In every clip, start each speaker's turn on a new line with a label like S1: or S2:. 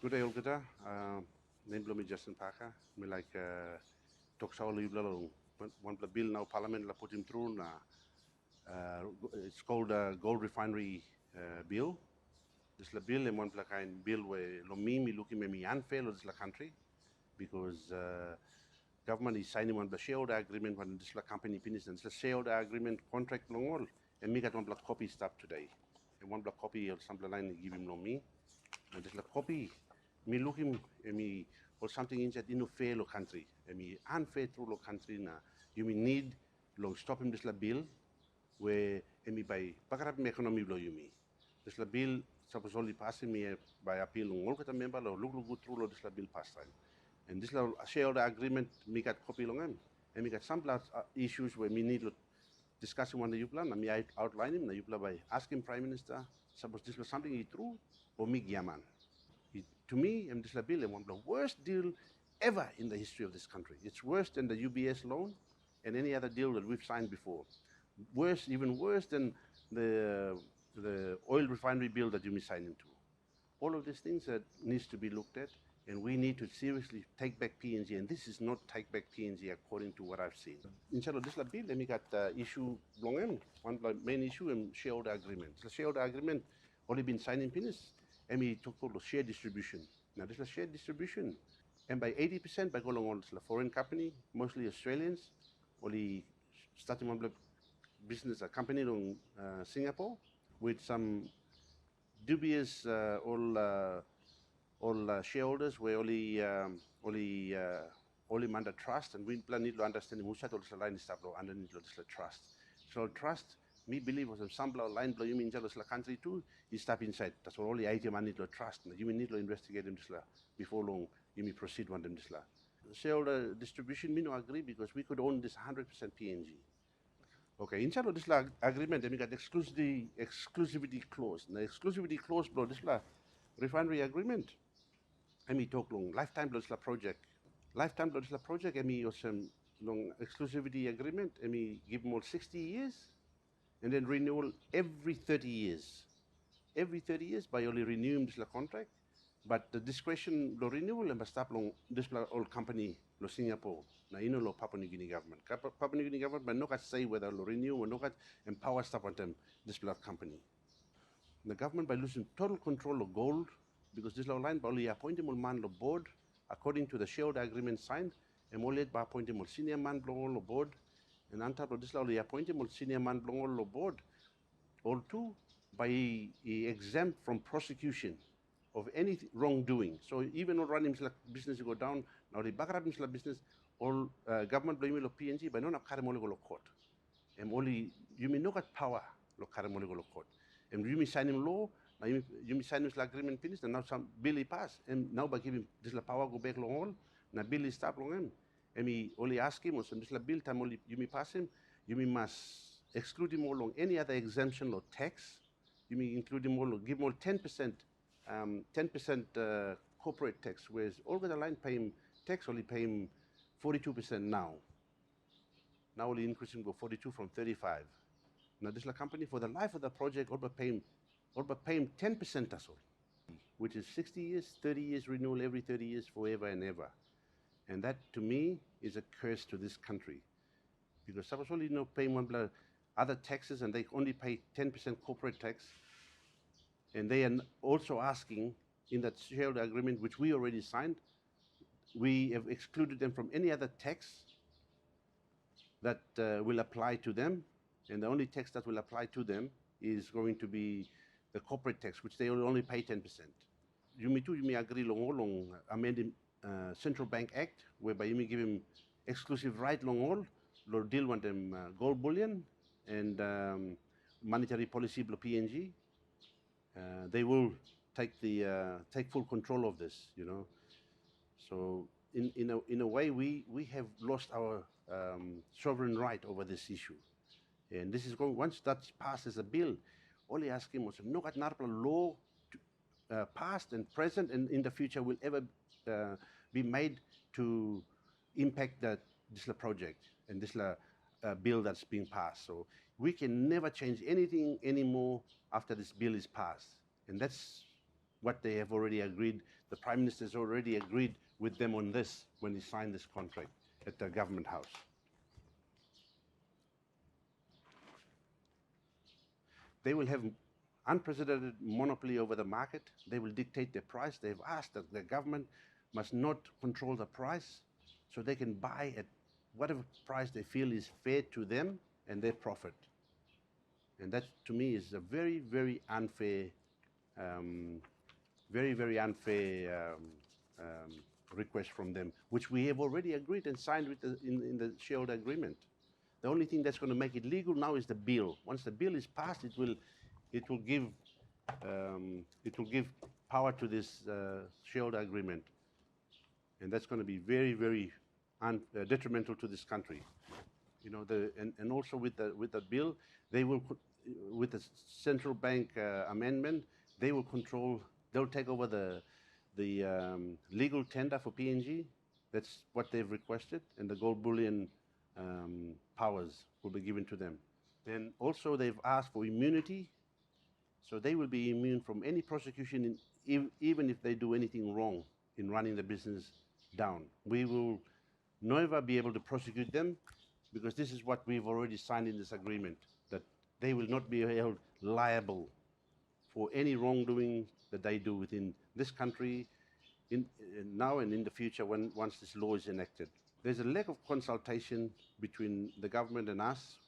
S1: Good day, Olgata. Name me Justin Parker. Me like talk show long. One bill now Parliament la put him through. It's called Gold Refinery Bill. This la bill and one kind bill where lo me looking me unfair lo this la country because government is signing one shareholder agreement when this la company finishes and this shareholder agreement contract long all and me got one block copy stuff today and one block copy or some line give him lo me and this la copy me looking me or something in that no fair lo country me unfair through lo country na you me need lo stop him this la bill where me by bakarap me economy lo you me this la bill supposedly passing me by appeal all kata member lo look through lo this la bill pass time and this la shareholder agreement me got copy long and me got some issues where me need to discuss one the plan and me outline him na yupla by asking prime minister suppose this was something he true or me yaman to me, this bill is one of the worst deal ever in the history of this country. It's worse than the UBS loan and any other deal that we've signed before. Worse, even worse than the oil refinery bill that you signed into. All of these things that needs to be looked at, and we need to seriously take back PNG. And this is not take back PNG according to what I've seen. Inshallah, this bill, let me got issue long one main issue and shareholder agreement. The shareholder agreement only been signed in Pinis. And we talk about share distribution. Now, this is share distribution. And by 80% by going on to a foreign company, mostly Australians, only starting one business, a company in Singapore with some dubious all shareholders were only under trust, and we need to understand who said all the line stuff underneath the trust. So trust, me believe was some line blow you mean the country too, is step inside. That's all the item need to trust. You need to investigate them before long you may proceed one them this. Shareholder distribution me no agree because we could own this 100% PNG. Okay, inside of this agreement, then we got exclusivity clause. The exclusivity clause bro this refinery agreement. I mean talk long lifetime bro this project. Lifetime bro this project I mean some long exclusivity agreement. I mean give them all 60 years. And then renewal every 30 years. Every 30 years by only renewing this contract. But the discretion lo renewal and stop long this old company lo Singapore. Now you know lo Papua New Guinea government. Papua New Guinea government but no got say whether lo renew or no got empower stop on them this company. The government by losing total control of gold because this line by only appointing man lo board according to the shareholder agreement signed and only by appointing senior man lo board. And on top of this, we appointed senior man belong on board, all two, by exempt from prosecution of any wrongdoing. So even on running business go down, now the back up business, all government blame lo PNG, but no na karamole go court. And only you may not got power lo karamole go court. And you may sign him law, now you may sign this agreement finished, and now some bill pass, and now by giving this power go back long all, now bill is stop long him. And we only ask him, or some bill time only you may pass him, you may must exclude him all along any other exemption or tax. You may include him all, give him all 10%, 10% corporate tax, whereas all the line pay him tax only pay him 42% now. Now only increasing go 42 from 35. Now this company for the life of the project all but pay him 10% as well, which is 60 years, 30 years renewal every 30 years forever and ever. And that, to me, is a curse to this country. Because suppose only paying one other taxes and they only pay 10% corporate tax. And they are also asking in that shareholder agreement, which we already signed, we have excluded them from any other tax that will apply to them. And the only tax that will apply to them is going to be the corporate tax, which they will only pay 10%. You may agree long amending Central Bank Act, whereby you may give him exclusive right long all, or deal with them gold bullion and monetary policy below PNG. They will take full control of this, you know. So in a way, we have lost our sovereign right over this issue, and this is going once that passes a bill. Only ask him was no got law past and present and in the future will ever be made to impact this project and this bill that's being passed. So we can never change anything anymore after this bill is passed. And that's what they have already agreed. The Prime Minister has already agreed with them on this when he signed this contract at the Government House. They will have unprecedented monopoly over the market. They will dictate the price. They've asked that the government must not control the price, so they can buy at whatever price they feel is fair to them and their profit. And that, to me, is a very, very unfair, request from them, which we have already agreed and signed with in the shareholder agreement. The only thing that's going to make it legal now is the bill. Once the bill is passed, it will give power to this shareholder agreement, and that's going to be very, very detrimental to this country. You know, and also with the bill, they will, with the central bank amendment, they will control. They'll take over the legal tender for PNG. That's what they've requested, and the gold bullion powers will be given to them. Then also they've asked for immunity, so they will be immune from any prosecution, even if they do anything wrong in running the business down. We will never be able to prosecute them, because this is what we've already signed in this agreement, that they will not be held liable for any wrongdoing that they do within this country now and in the future once this law is enacted. There's a lack of consultation between the government and us,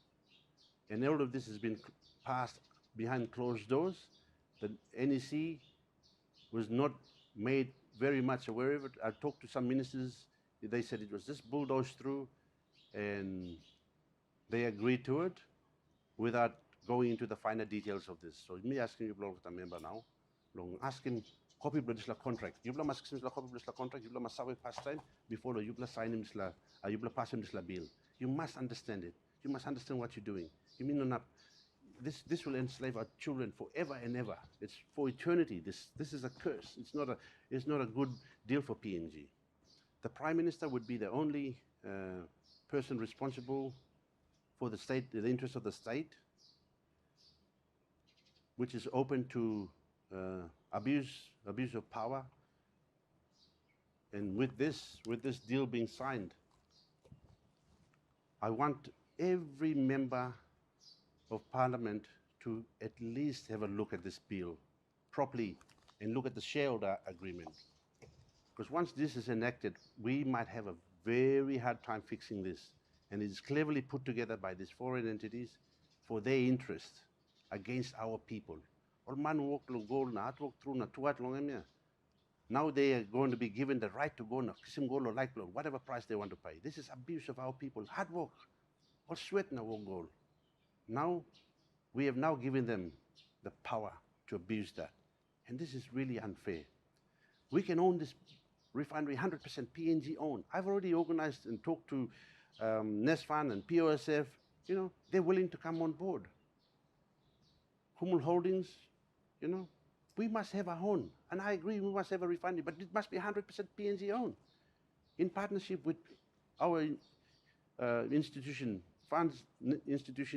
S1: and all of this has been passed behind closed doors. The NEC was not made very much aware of it. I talked to some ministers. They said it was just bulldozed through, and they agreed to it without going into the finer details of this. So me asking you, the member now, ask him copy of this contract. You must ask him copy of this contract. You must have past time before you pass him this bill. You must understand it. You must understand what you're doing. You mean not this will enslave our children forever and ever. It's for eternity. This is a curse. It's not a good deal for PNG. The Prime Minister would be the only person responsible for the state, the interests of the state, which is open to abuse of power. And with this deal being signed, I want every member of Parliament to at least have a look at this bill properly and look at the shareholder agreement. Because once this is enacted, we might have a very hard time fixing this. And it's cleverly put together by these foreign entities for their interest against our people. Now they are going to be given the right to go on whatever price they want to pay. This is abuse of our people. Hard work. Or sweat na goal. Now, we have now given them the power to abuse that. And this is really unfair. We can own this refinery 100% PNG owned. I've already organized and talked to NESFAN and POSF. You know, they're willing to come on board. Hummel Holdings, you know, we must have our own. And I agree, we must have a refinery, but it must be 100% PNG owned. In partnership with our institution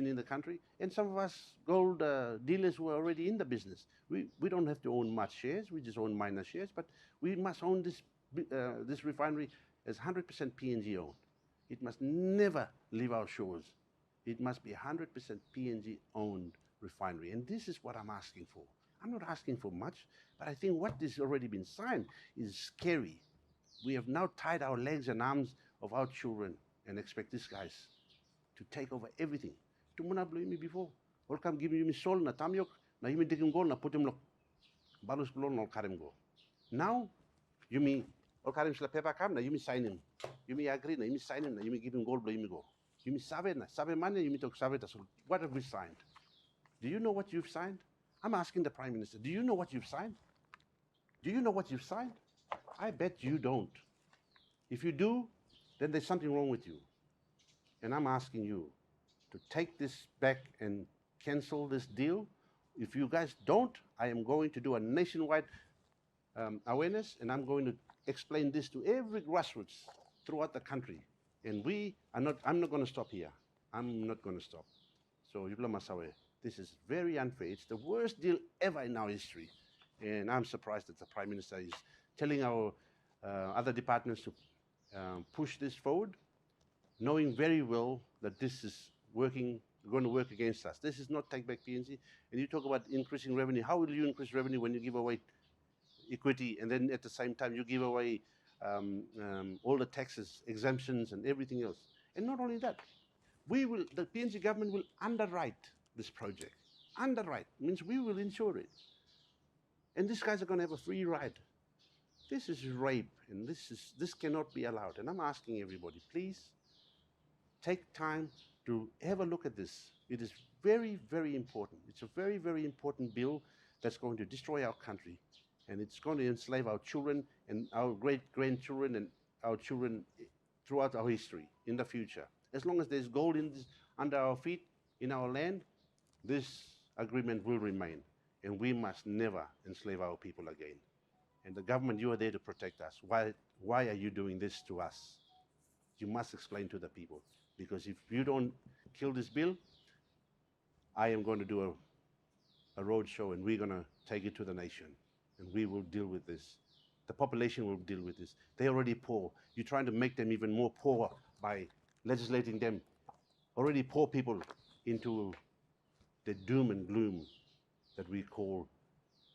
S1: in the country, and some of us gold dealers who are already in the business. We don't have to own much shares, we just own minor shares, but we must own this refinery as 100% PNG owned. It must never leave our shores. It must be 100% PNG owned refinery, and this is what I'm asking for. I'm not asking for much, but I think what has already been signed is scary. We have now tied our legs and arms of our children and expect these guys to take over everything. Tumuna blew me before. Or come give me soul na tamyok, na yumi dikim goal na put him look. Balus blown or karim go. Now, you mean or karim sla paper cam na you sign him. You may agree na you sign him na you give him gold blow me go. You sabe money, you talk sabe. So what have we signed? Do you know what you've signed? I'm asking the Prime Minister, do you know what you've signed? Do you know what you've signed? I bet you don't. If you do, then there's something wrong with you. And I'm asking you to take this back and cancel this deal. If you guys don't, I am going to do a nationwide awareness, and I'm going to explain this to every grassroots throughout the country. And I'm not going to stop here. I'm not going to stop. So, Yubla Masawe, this is very unfair. It's the worst deal ever in our history. And I'm surprised that the Prime Minister is telling our other departments to push this forward, knowing very well that this is going to work against us. This is not Take Back PNG. And you talk about increasing revenue. How will you increase revenue when you give away equity, and then at the same time you give away all the taxes, exemptions, and everything else? And not only that, the PNG government will underwrite this project. Underwrite means we will insure it. And these guys are going to have a free ride. This is rape, and this cannot be allowed. And I'm asking everybody, please take time to have a look at this. It is very, very important. It's a very, very important bill that's going to destroy our country, and it's going to enslave our children and our great-grandchildren and our children throughout our history in the future. As long as there's gold under our feet, in our land, this agreement will remain, and we must never enslave our people again. And the government, you are there to protect us. Why are you doing this to us? You must explain to the people, because if you don't kill this bill, I am going to do a road show, and we're going to take it to the nation, and we will deal with this. The population will deal with this. They're already poor. You're trying to make them even more poor by legislating them, already poor people, into the doom and gloom that we call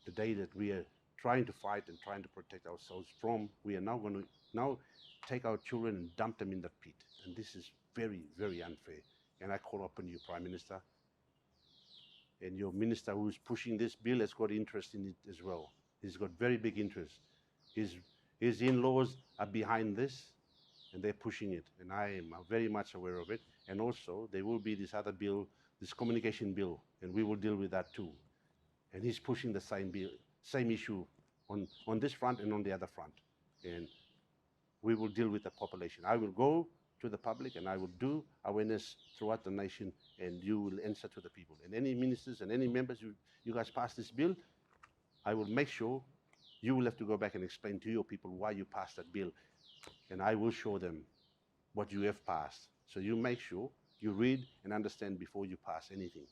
S1: the day that we are trying to fight and trying to protect ourselves from. We are now going to take our children and dump them in the pit. And this is very, very unfair. And I call upon you, Prime Minister, and your minister who's pushing this bill has got interest in it as well. He's got very big interest. His in-laws are behind this, and they're pushing it. And I am very much aware of it. And also, there will be this other bill, this communication bill, and we will deal with that too. And he's pushing the same bill, same issue on this front and on the other front. And we will deal with the population. I will go to the public and I will do awareness throughout the nation, and you will answer to the people. And any ministers and any members, you guys pass this bill, I will make sure you will have to go back and explain to your people why you passed that bill. And I will show them what you have passed. So you make sure you read and understand before you pass anything.